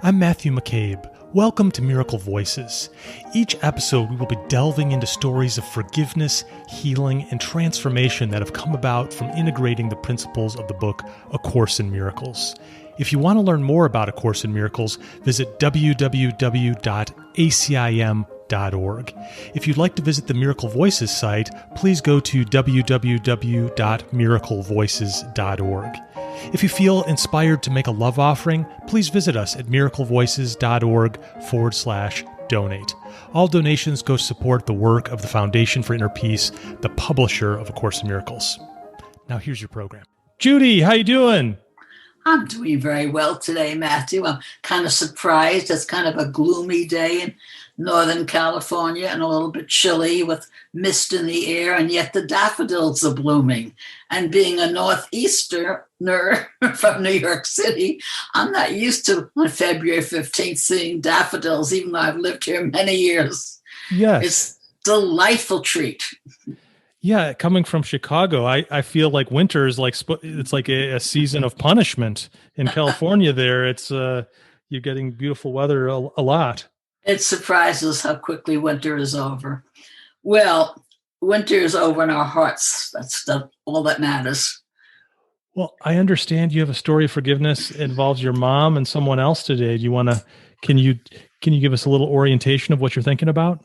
I'm Matthew McCabe. Welcome to Miracle Voices. Each episode, we will be delving into stories of forgiveness, healing, and transformation that have come about from integrating the principles of the book A Course in Miracles. If you want to learn more about A Course in Miracles, visit www.acim.org. If you'd like to visit the Miracle Voices site, please go to www.miraclevoices.org. If you feel inspired to make a love offering, please visit us at miraclevoices.org/donate. All donations go to support the work of the Foundation for Inner Peace, the publisher of A Course in Miracles. Now here's your program. Judy, how you doing? I'm doing very well today, Matthew. I'm kind of surprised. It's kind of a gloomy day in Northern California and a little bit chilly with mist in the air, and yet the daffodils are blooming. And being a Northeasterner from New York City, I'm not used to on February 15th seeing daffodils, even though I've lived here many years. Yes. It's a delightful treat. Yeah, coming from Chicago, I feel like winter is like it's like a season of punishment in California. There, it's you're getting beautiful weather a lot. It surprises how quickly winter is over. Well, winter is over in our hearts. That's all that matters. Well, I understand you have a story of forgiveness. It involves your mom and someone else today. Do you want to? Can you give us a little orientation of what you're thinking about?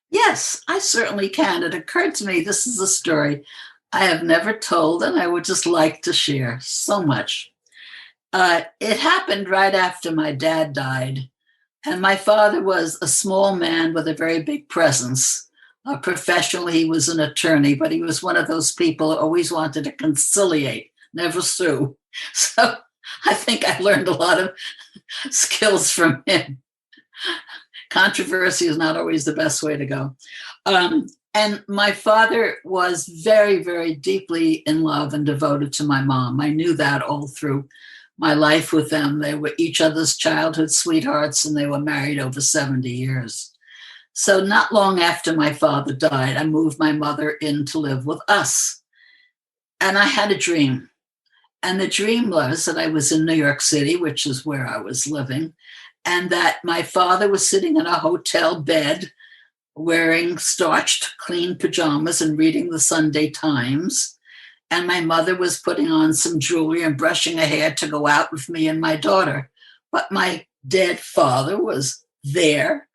Yes, I certainly can. It occurred to me this is a story I have never told, and I would just like to share so much. It happened right after my dad died, and my father was a small man with a very big presence. Professionally, he was an attorney, but he was one of those people who always wanted to conciliate, never sue. So I think I learned a lot of skills from him. Controversy is not always the best way to go. And my father was very, very deeply in love and devoted to my mom. I knew that all through my life with them. They were each other's childhood sweethearts, and they were married over 70 years. So not long after my father died, I moved my mother in to live with us. And I had a dream. And the dream was that I was in New York City, which is where I was living, and that my father was sitting in a hotel bed wearing starched, clean pajamas and reading the Sunday Times. And my mother was putting on some jewelry and brushing her hair to go out with me and my daughter. But my dead father was there,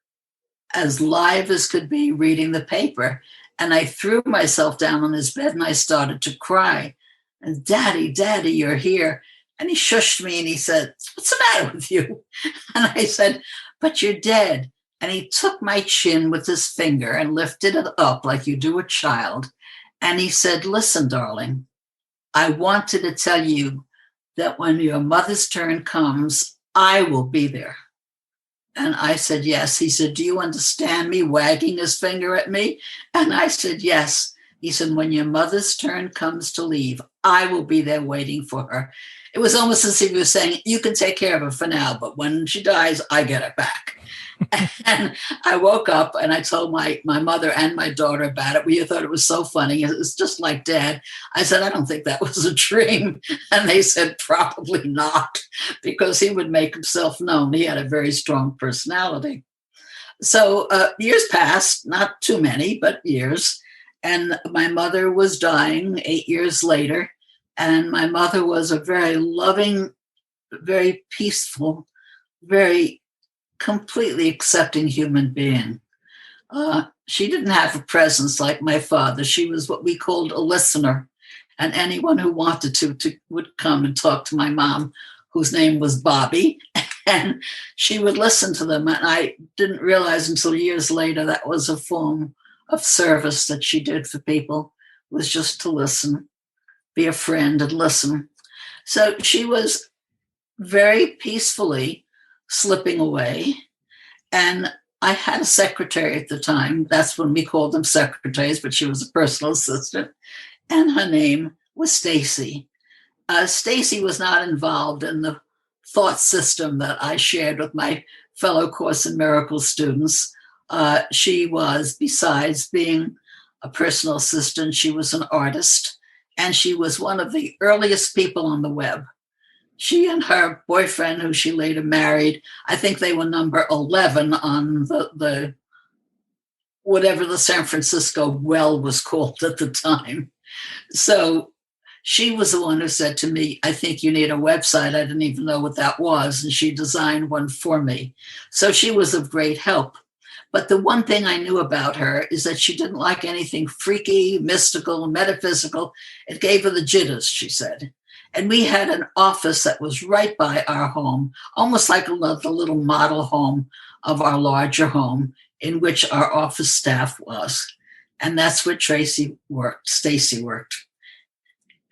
as live as could be, reading the paper. And I threw myself down on his bed and I started to cry. And Daddy, you're here. And he shushed me and he said, "What's the matter with you?" And I said, "But you're dead." And he took my chin with his finger and lifted it up like you do a child. And he said, "Listen, darling, I wanted to tell you that when your mother's turn comes, I will be there." And I said, "Yes." He said, "Do you understand me?" Wagging his finger at me. And I said, "Yes." He said, "When your mother's turn comes to leave, I will be there waiting for her." It was almost as if he was saying, "You can take care of her for now, but when she dies, I get her back." And I woke up and I told my mother and my daughter about it. We thought it was so funny. It was just like Dad. I said, "I don't think that was a dream." And they said, "Probably not," because he would make himself known. He had a very strong personality. So years passed, not too many, but years. And my mother was dying 8 years later. And my mother was a very loving, very peaceful, very completely accepting human being. She didn't have a presence like my father. She was what we called a listener. And anyone who wanted to would come and talk to my mom, whose name was Bobby. And she would listen to them. And I didn't realize until years later that was a form of service that she did for people, was just to listen, be a friend and listen. So she was very peacefully slipping away. And I had a secretary at the time. That's when we called them secretaries, but she was a personal assistant. And her name was Stacy. Stacy was not involved in the thought system that I shared with my fellow Course in Miracles students. She was, besides being a personal assistant, she was an artist, and she was one of the earliest people on the web. She and her boyfriend, who she later married, I think they were number 11 on the whatever the San Francisco well was called at the time. So she was the one who said to me, I think you need a website. I didn't even know what that was. And she designed one for me. So she was of great help. But the one thing I knew about her is that she didn't like anything freaky, mystical, metaphysical. It gave her the jitters, she said. And we had an office that was right by our home, almost like the little model home of our larger home, in which our office staff was. And that's where Stacy worked.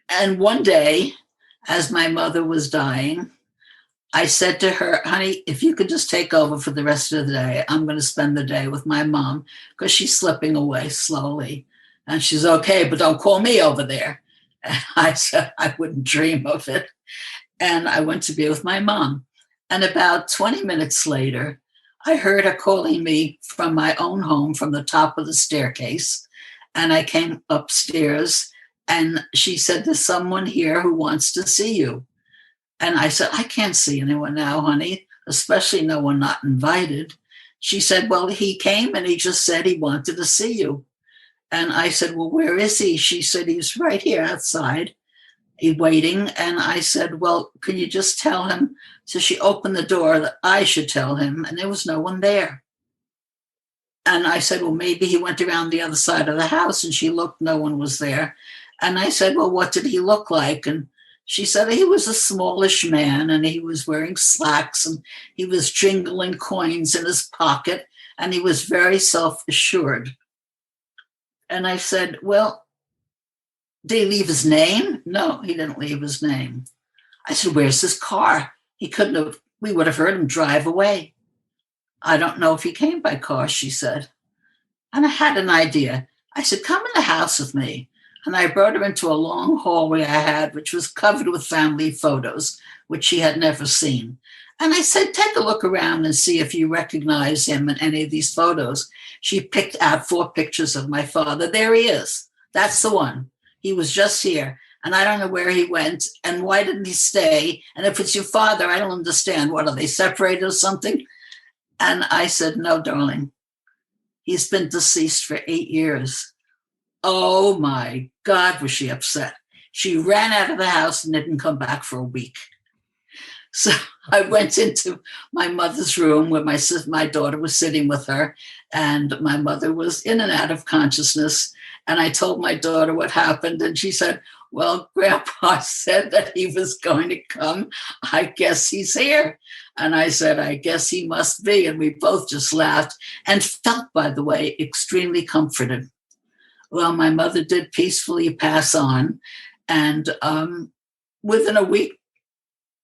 And one day, as my mother was dying, I said to her, honey, if you could just take over for the rest of the day, I'm going to spend the day with my mom because she's slipping away slowly. And she's okay, but don't call me over there. And I said, I wouldn't dream of it. And I went to be with my mom. And about 20 minutes later, I heard her calling me from my own home from the top of the staircase. And I came upstairs and she said, there's someone here who wants to see you. And I said, I can't see anyone now, honey, especially no one not invited. She said, well, he came and he just said he wanted to see you. And I said, well, where is he? She said, he's right here outside, waiting. And I said, well, can you just tell him? So she opened the door that I should tell him, and there was no one there. And I said, well, maybe he went around the other side of the house. And she looked, no one was there. And I said, well, what did he look like? And she said he was a smallish man and he was wearing slacks and he was jingling coins in his pocket and he was very self-assured. And I said, well, did he leave his name? No, he didn't leave his name. I said, where's his car? We would have heard him drive away. I don't know if he came by car, she said. And I had an idea. I said, come in the house with me. And I brought her into a long hallway I had, which was covered with family photos, which she had never seen. And I said, take a look around and see if you recognize him in any of these photos. She picked out 4 pictures of my father. There he is. That's the one. He was just here. And I don't know where he went. And why didn't he stay? And if it's your father, I don't understand. What, are they separated or something? And I said, no, darling. He's been deceased for 8 years. Oh my God, was she upset. She ran out of the house and didn't come back for a week. So I went into my mother's room where my daughter was sitting with her, and my mother was in and out of consciousness. And I told my daughter what happened, and she said, well, Grandpa said that he was going to come. I guess he's here. And I said, I guess he must be. And we both just laughed and felt, by the way, extremely comforted. Well, my mother did peacefully pass on. And within a week,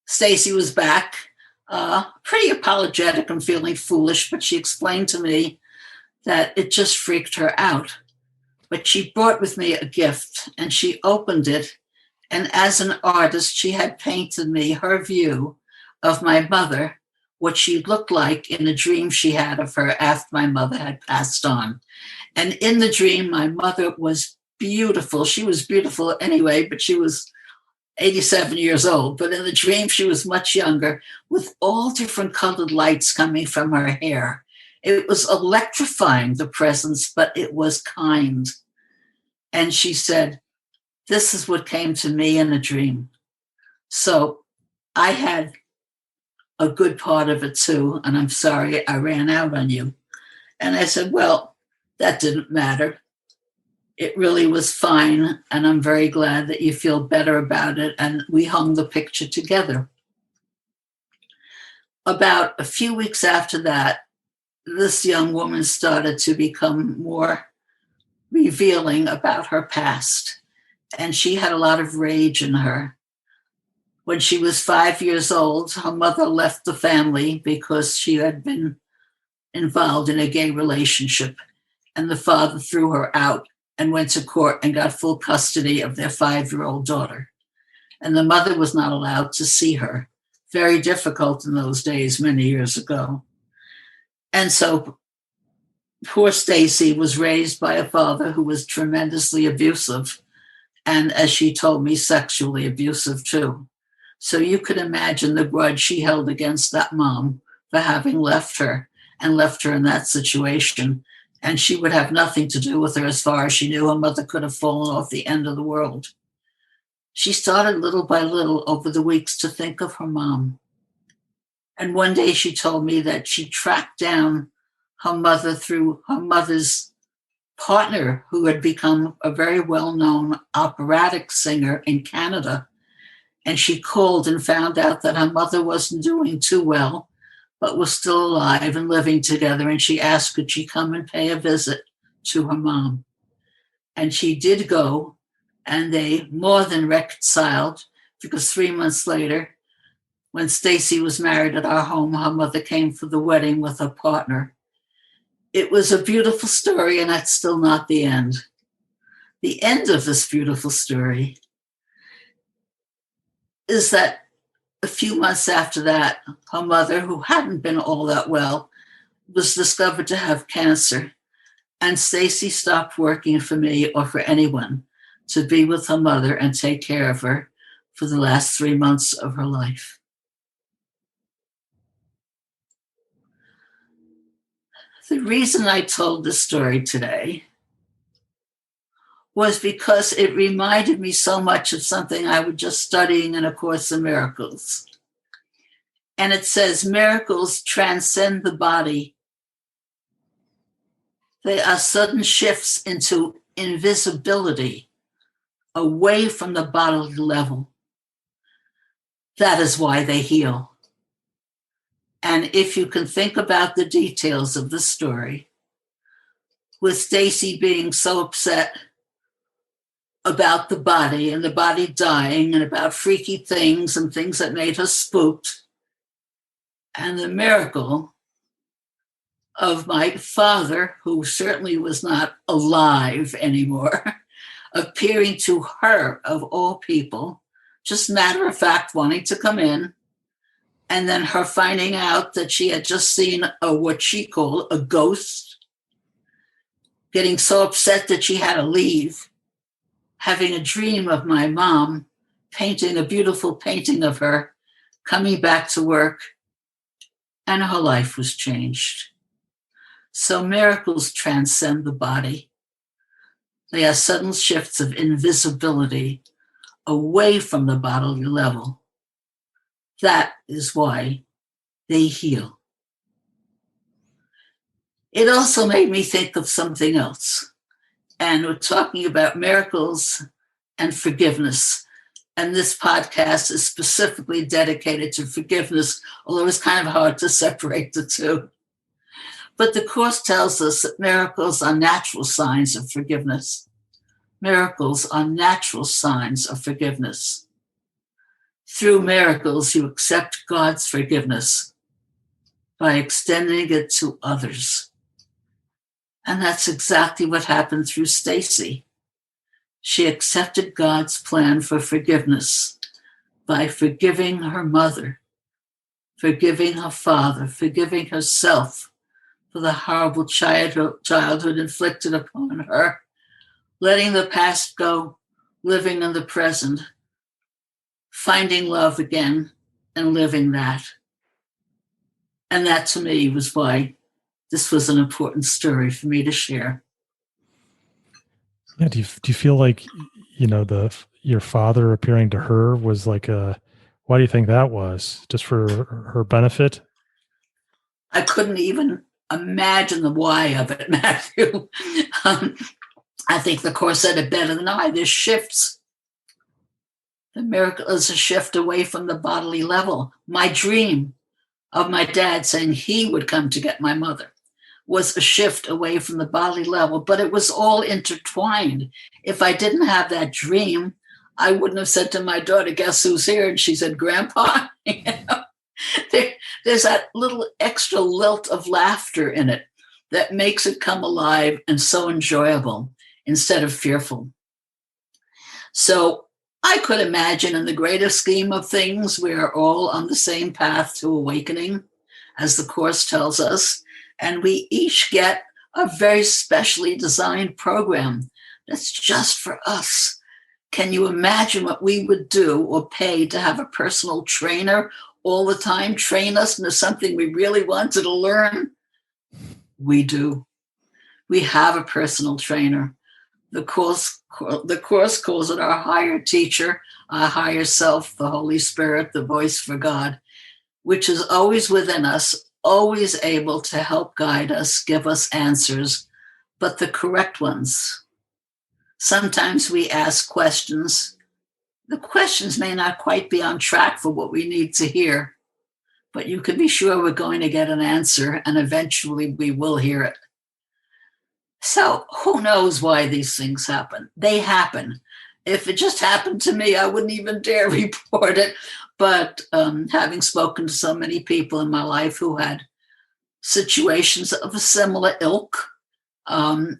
Stacy was back, pretty apologetic and feeling foolish, but she explained to me that it just freaked her out. But she brought with me a gift, and she opened it. And as an artist, she had painted me her view of my mother, what she looked like in a dream she had of her after my mother had passed on. And in the dream, my mother was beautiful. She was beautiful anyway, but she was 87 years old. But in the dream, she was much younger, with all different colored lights coming from her hair. It was electrifying, the presence, but it was kind. And she said, this is what came to me in a dream. So I had a good part of it too. And I'm sorry I ran out on you. And I said, well, that didn't matter. It really was fine. And I'm very glad that you feel better about it. And we hung the picture together. About a few weeks after that, this young woman started to become more revealing about her past. And she had a lot of rage in her. When she was 5 years old, her mother left the family because she had been involved in a gay relationship. And the father threw her out and went to court and got full custody of their 5-year-old daughter. And the mother was not allowed to see her. Very difficult in those days, many years ago. And so poor Stacy was raised by a father who was tremendously abusive. And as she told me, sexually abusive too. So you could imagine the grudge she held against that mom for having left her and left her in that situation. And she would have nothing to do with her as far as she knew. Her mother could have fallen off the end of the world. She started little by little over the weeks to think of her mom. And one day she told me that she tracked down her mother through her mother's partner, who had become a very well-known operatic singer in Canada. And she called and found out that her mother wasn't doing too well, but was still alive and living together. And she asked, could she come and pay a visit to her mom? And she did go, and they more than reconciled, because 3 months later, when Stacy was married at our home, her mother came for the wedding with her partner. It was a beautiful story, and that's still not the end. The end of this beautiful story is that a few months after that, her mother, who hadn't been all that well, was discovered to have cancer. And Stacy stopped working for me or for anyone to be with her mother and take care of her for the last 3 months of her life. The reason I told this story today was because it reminded me so much of something I was just studying in A Course in Miracles. And it says, miracles transcend the body. They are sudden shifts into invisibility, away from the bodily level. That is why they heal. And if you can think about the details of the story, with Stacy being so upset about the body and the body dying and about freaky things and things that made her spooked, and the miracle of my father, who certainly was not alive anymore, appearing to her, of all people, just matter of fact, wanting to come in, and then her finding out that she had just seen what she called a ghost, getting so upset that she had to leave, having a dream of my mom, painting a beautiful painting of her, coming back to work, and her life was changed. So miracles transcend the body. They are sudden shifts of invisibility away from the bodily level. That is why they heal. It also made me think of something else. And we're talking about miracles and forgiveness. And this podcast is specifically dedicated to forgiveness, although it's kind of hard to separate the two. But the Course tells us that miracles are natural signs of forgiveness. Miracles are natural signs of forgiveness. Through miracles, you accept God's forgiveness by extending it to others. And that's exactly what happened through Stacy. She accepted God's plan for forgiveness by forgiving her mother, forgiving her father, forgiving herself for the horrible childhood inflicted upon her, letting the past go, living in the present, finding love again and living that. And that to me was why this was an important story for me to share. Yeah. Do you feel like, your father appearing to her was like why do you think that was? Just for her benefit? I couldn't even imagine the why of it, Matthew. I think the Course said it better than I. There's shifts. The miracle is a shift away from the bodily level. My dream of my dad saying he would come to get my mother was a shift away from the bodily level, but it was all intertwined. If I didn't have that dream, I wouldn't have said to my daughter, guess who's here? And she said, Grandpa. There's that little extra lilt of laughter in it that makes it come alive and so enjoyable instead of fearful. So I could imagine in the greater scheme of things, we are all on the same path to awakening, as the Course tells us, and we each get a very specially designed program that's just for us. Can you imagine what we would do or pay to have a personal trainer all the time train us into something we really wanted to learn? We do. We have a personal trainer. The course calls it our higher teacher, our higher self, the Holy Spirit, the voice for God, which is always within us, always able to help guide us, give us answers, but the correct ones. Sometimes we ask questions. The questions may not quite be on track for what we need to hear, but you can be sure we're going to get an answer, and eventually we will hear it. So who knows why these things happen? They happen. If it just happened to me, I wouldn't even dare report it. But having spoken to so many people in my life who had situations of a similar ilk, and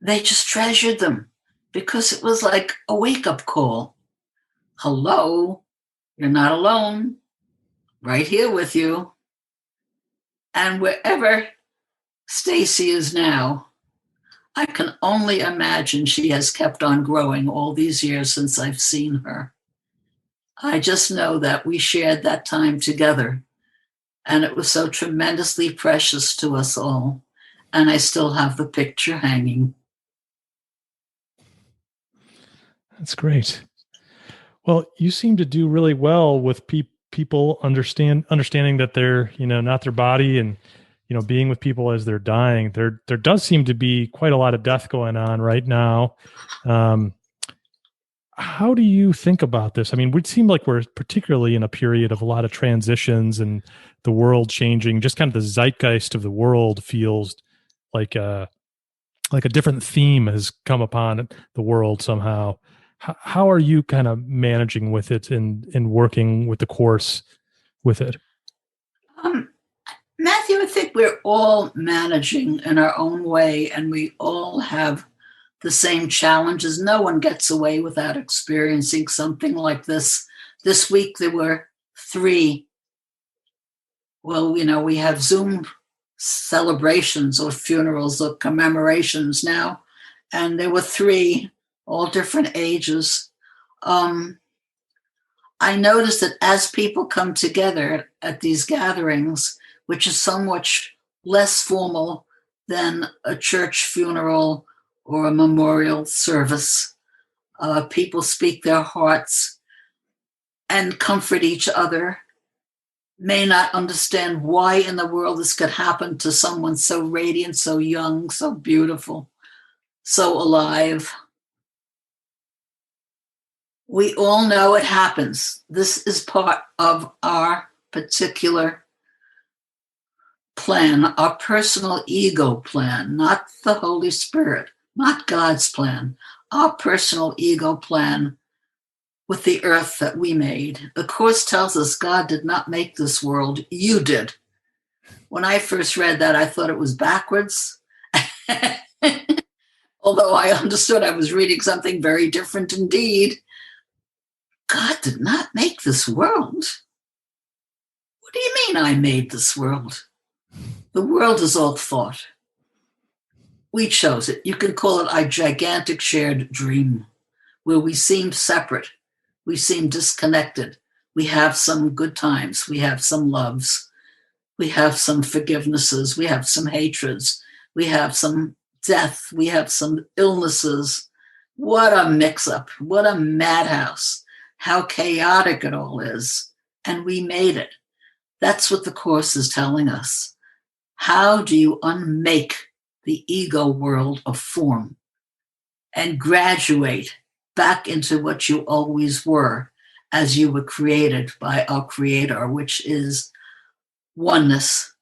they just treasured them because it was like a wake-up call. Hello, you're not alone. Right here with you. And wherever Stacy is now, I can only imagine she has kept on growing all these years since I've seen her. I just know that we shared that time together, and it was so tremendously precious to us all. And I still have the picture hanging. That's great. Well, you seem to do really well with people understanding that they're, not their body, and being with people as they're dying. There does seem to be quite a lot of death going on right now. How do you think about this? I mean, it seem like we're particularly in a period of a lot of transitions and the world changing. Just kind of the zeitgeist of the world feels like a different theme has come upon the world somehow. How are you kind of managing with it and working with the course with it? Matthew, I think we're all managing in our own way, and we all have the same challenges. No one gets away without experiencing something like this. This week there were 3. Well, we have Zoom celebrations or funerals or commemorations now, and there were 3, all different ages. I noticed that as people come together at these gatherings, which is so much less formal than a church funeral or a memorial service, people speak their hearts and comfort each other, may not understand why in the world this could happen to someone so radiant, so young, so beautiful, so alive. We all know it happens. This is part of our particular plan, our personal ego plan, not the Holy Spirit, not God's plan, our personal ego plan with the earth that we made. The Course tells us God did not make this world, you did. When I first read that, I thought it was backwards. Although I understood I was reading something very different indeed. God did not make this world. What do you mean I made this world? The world is all thought. We chose it. You can call it a gigantic shared dream where we seem separate. We seem disconnected. We have some good times. We have some loves. We have some forgivenesses. We have some hatreds. We have some death. We have some illnesses. What a mix-up. What a madhouse. How chaotic it all is. And we made it. That's what the Course is telling us. How do you unmake the ego world of form and graduate back into what you always were as you were created by our Creator, which is oneness,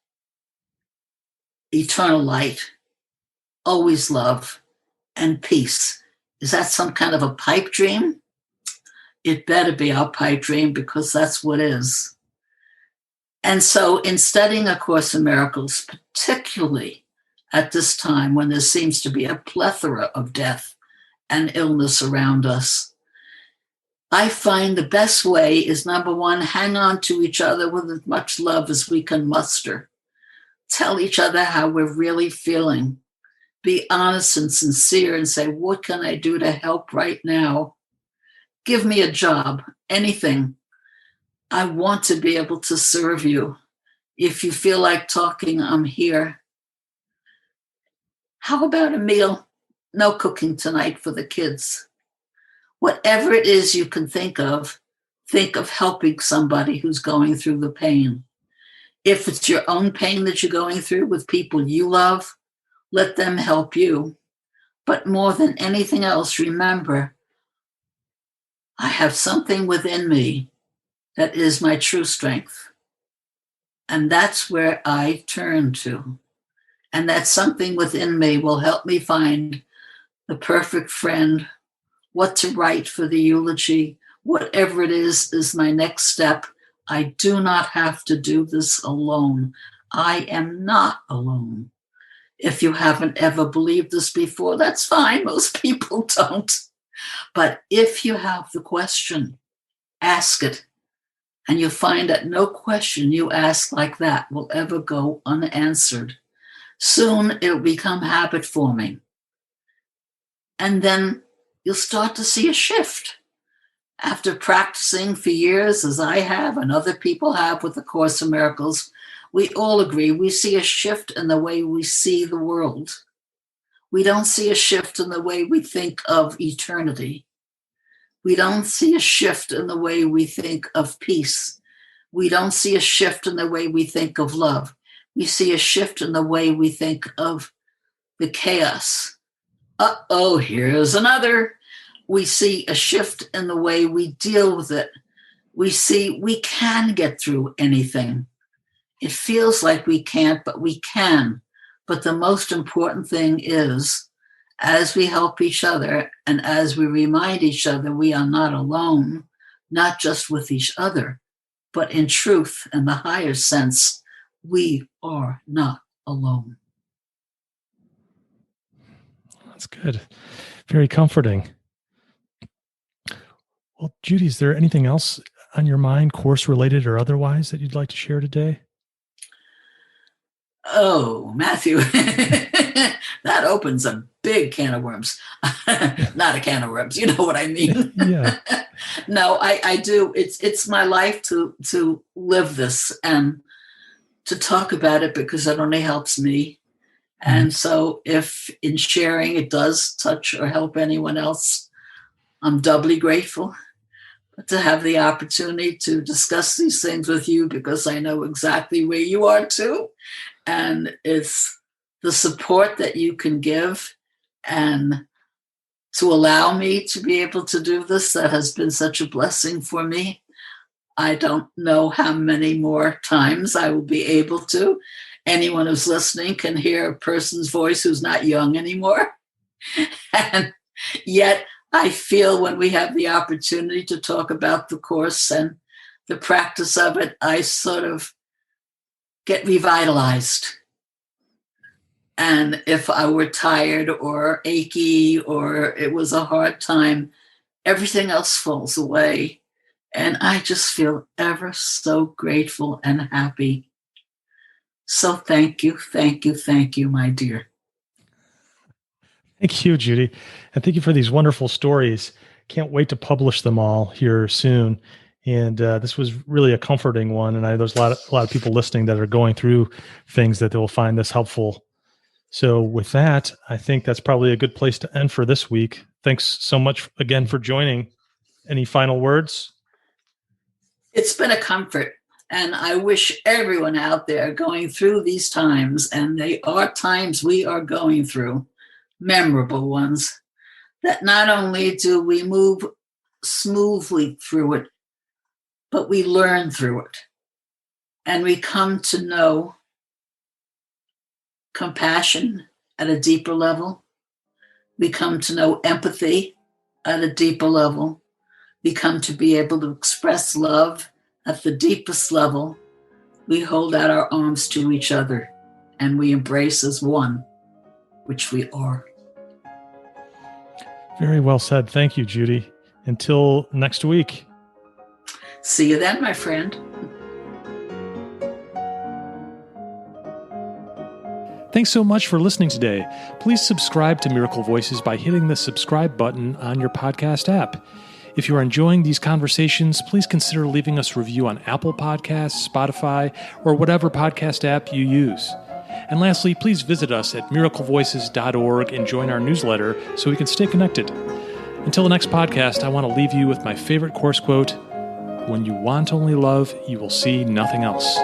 eternal light, always love, and peace? Is that some kind of a pipe dream? It better be our pipe dream, because that's what is. And so in studying A Course in Miracles, particularly at this time when there seems to be a plethora of death and illness around us, I find the best way is, number one, hang on to each other with as much love as we can muster. Tell each other how we're really feeling, Be honest and sincere and say, what can I do to help right now? Give me a job, anything. I want to be able to serve you. If you feel like talking, I'm here. How about a meal? No cooking tonight for the kids. Whatever it is you can think of helping somebody who's going through the pain. If it's your own pain that you're going through with people you love, let them help you. But more than anything else, remember, I have something within me that is my true strength. And that's where I turn to. And that something within me will help me find the perfect friend, what to write for the eulogy, whatever it is my next step. I do not have to do this alone. I am not alone. If you haven't ever believed this before, that's fine. Most people don't. But if you have the question, ask it. And you'll find that no question you ask like that will ever go unanswered. Soon it'll become habit forming. And then you'll start to see a shift. After practicing for years, as I have and other people have with the Course in Miracles, we all agree we see a shift in the way we see the world. We don't see a shift in the way we think of eternity. We don't see a shift in the way we think of peace. We don't see a shift in the way we think of love. We see a shift in the way we think of the chaos. Uh-oh, here's another. We see a shift in the way we deal with it. We see we can get through anything. It feels like we can't, but we can. But the most important thing is, as we help each other and as we remind each other we are not alone, not just with each other, but in truth and the higher sense, we are not alone. That's good. Very comforting. Well, Judy, is there anything else on your mind, course related or otherwise, that you'd like to share today? Oh, Matthew, that opens a big can of worms. Not a can of worms, you know what I mean. Yeah. No, I do. It's my life to live this and to talk about it because it only helps me. And so if in sharing it does touch or help anyone else, I'm doubly grateful to have the opportunity to discuss these things with you because I know exactly where you are too. And it's the support that you can give and to allow me to be able to do this that has been such a blessing for me. I don't know how many more times I will be able to. Anyone who's listening can hear a person's voice who's not young anymore. And yet I feel when we have the opportunity to talk about the Course and the practice of it, I sort of get revitalized. And if I were tired or achy or it was a hard time, everything else falls away. And I just feel ever so grateful and happy. So thank you, my dear. Thank you, Judy. And thank you for these wonderful stories. Can't wait to publish them all here soon. And this was really a comforting one. And there's a lot of people listening that are going through things that they'll find this helpful. So with that, I think that's probably a good place to end for this week. Thanks so much again for joining. Any final words? It's been a comfort. And I wish everyone out there going through these times, and they are times we are going through, memorable ones, that not only do we move smoothly through it, but we learn through it. And we come to know compassion at a deeper level. We come to know empathy at a deeper level. We come to be able to express love at the deepest level. We hold out our arms to each other and we embrace as one, which we are. Very well said. Thank you, Judy. Until next week. See you then, my friend. Thanks so much for listening today. Please subscribe to Miracle Voices by hitting the subscribe button on your podcast app. If you are enjoying these conversations, please consider leaving us a review on Apple Podcasts, Spotify, or whatever podcast app you use. And lastly, please visit us at miraclevoices.org and join our newsletter so we can stay connected. Until the next podcast, I want to leave you with my favorite course quote, "When you want only love, you will see nothing else."